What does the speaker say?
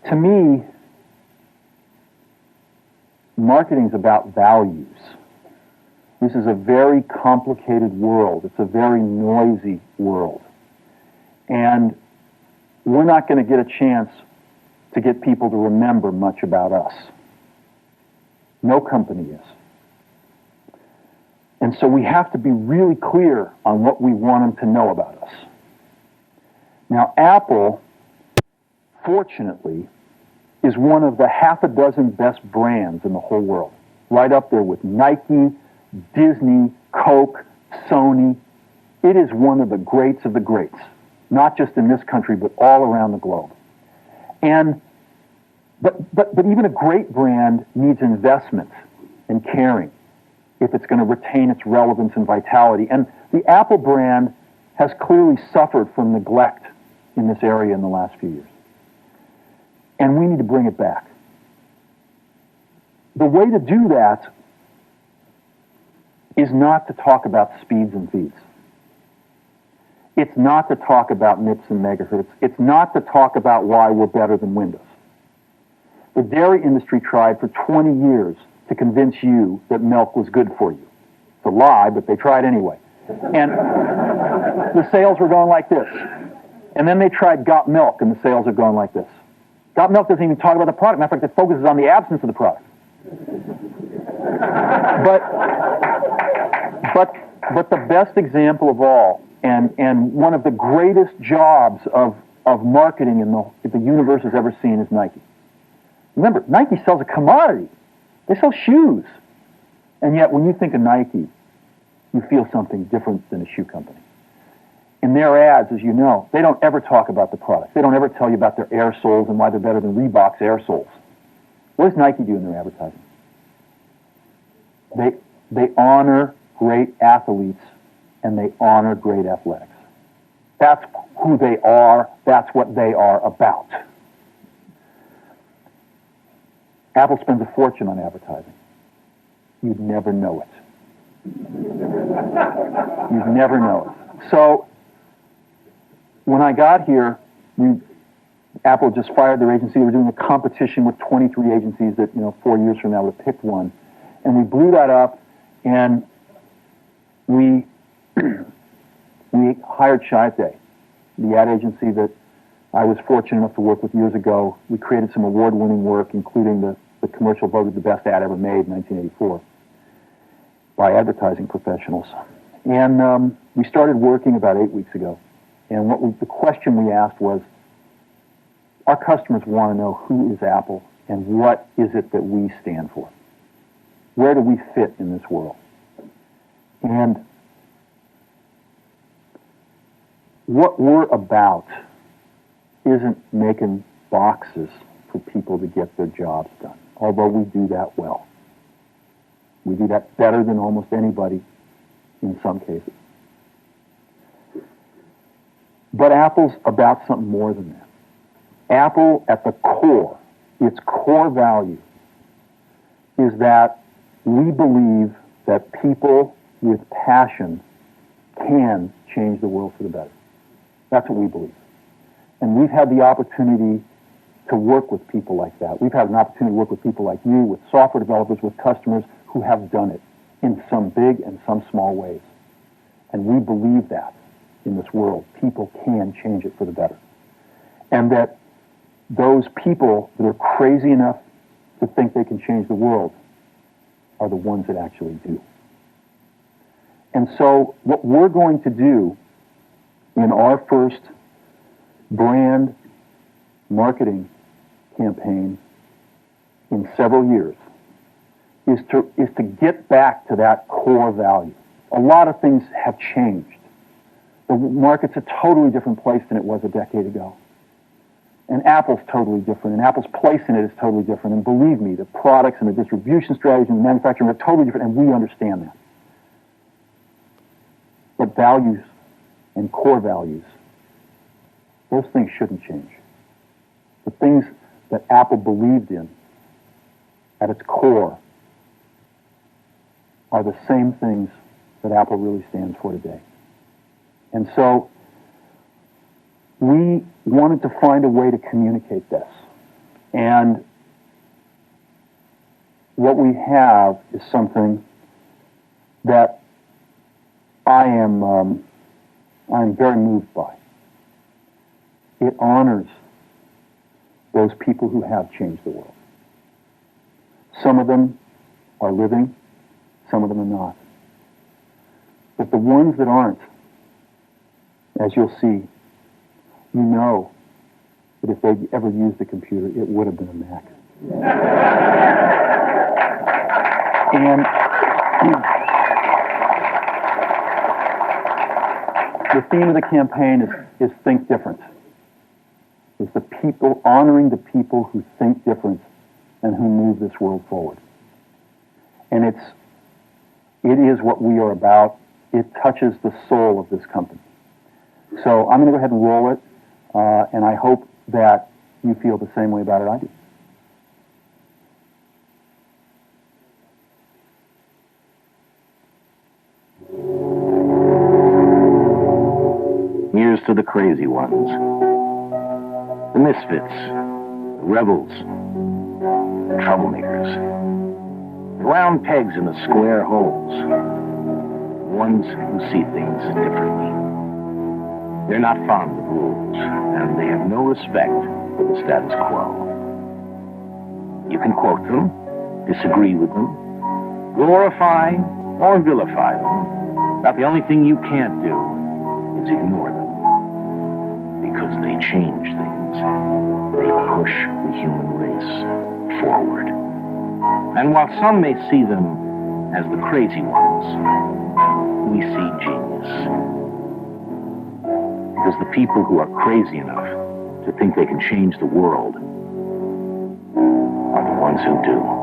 To me, marketing is about values. This is a very complicated world. It's a very noisy world. And we're not going to get a chance to get people to remember much about us. No company is. And so we have to be really clear on what we want them to know about us. Now, Apple, fortunately, is one of the half a dozen best brands in the whole world. Right up there with Nike, Disney, Coke, Sony. It is one of the greats of the greats, not just in this country, but all around the globe. But even a great brand needs investment and caring if it's going to retain its relevance and vitality. And the Apple brand has clearly suffered from neglect in this area in the last few years. And we need to bring it back. The way to do that is not to talk about speeds and feeds. It's not to talk about MIPS and megahertz. It's not to talk about why we're better than Windows. The dairy industry tried for 20 years to convince you that milk was good for you. It's a lie, but they tried anyway. And the sales were going like this. And then they tried Got Milk, and the sales are going like this. Got Milk doesn't even talk about the product. Matter of fact, it focuses on the absence of the product. But the best example of all, and one of the greatest jobs of marketing the universe has ever seen, is Nike. Remember, Nike sells a commodity. They sell shoes. And yet, when you think of Nike, you feel something different than a shoe company. In their ads, as you know, they don't ever talk about the product. They don't ever tell you about their air soles and why they're better than Reebok's air soles. What does Nike do in their advertising? They honor great athletes and they honor great athletics. That's who they are. That's what they are about. Apple spends a fortune on advertising. You'd never know it. You'd never know it. So, when I got here, Apple just fired their agency. They were doing a competition with 23 agencies that, 4 years from now would have picked one. And we blew that up, and we hired Shive, the ad agency that I was fortunate enough to work with years ago. We created some award-winning work, including the commercial voted the best ad ever made in 1984 by advertising professionals. And we started working about 8 weeks ago. And the question we asked was, our customers want to know who is Apple and what is it that we stand for? Where do we fit in this world? And what we're about isn't making boxes for people to get their jobs done, although we do that well. We do that better than almost anybody in some cases. But Apple's about something more than that. Apple, at the core, its core value, is that we believe that people with passion can change the world for the better. That's what we believe. And we've had the opportunity to work with people like that. We've had an opportunity to work with people like you, with software developers, with customers who have done it in some big and some small ways. And we believe that in this world, people can change it for the better. And that those people that are crazy enough to think they can change the world are the ones that actually do. And so what we're going to do in our first brand marketing campaign in several years is to get back to that core value. A lot of things have changed. The market's a totally different place than it was a decade ago. And Apple's totally different, and Apple's place in it is totally different. And believe me, the products and the distribution strategy and the manufacturing are totally different, and we understand that. But values and core values, those things shouldn't change. The things that Apple believed in at its core are the same things that Apple really stands for today. And so we wanted to find a way to communicate this. And what we have is something that I'm very moved by. It honors those people who have changed the world. Some of them are living, some of them are not. But the ones that aren't, as you'll see, you know that if they'd ever used a computer, it would have been a Mac. And the theme of the campaign is Think Different. It's the people, honoring the people who think different and who move this world forward. And it is what we are about. It touches the soul of this company. So I'm going to go ahead and roll it, and I hope that you feel the same way about it I do. Here's to the crazy ones, the misfits, the rebels, the troublemakers, the round pegs in the square holes, the ones who see things differently. They're not fond of rules, and they have no respect for the status quo. You can quote them, disagree with them, glorify or vilify them, but the only thing you can't do is ignore them. Because they change things. They push the human race forward. And while some may see them as the crazy ones, we see genius. Because the people who are crazy enough to think they can change the world are the ones who do.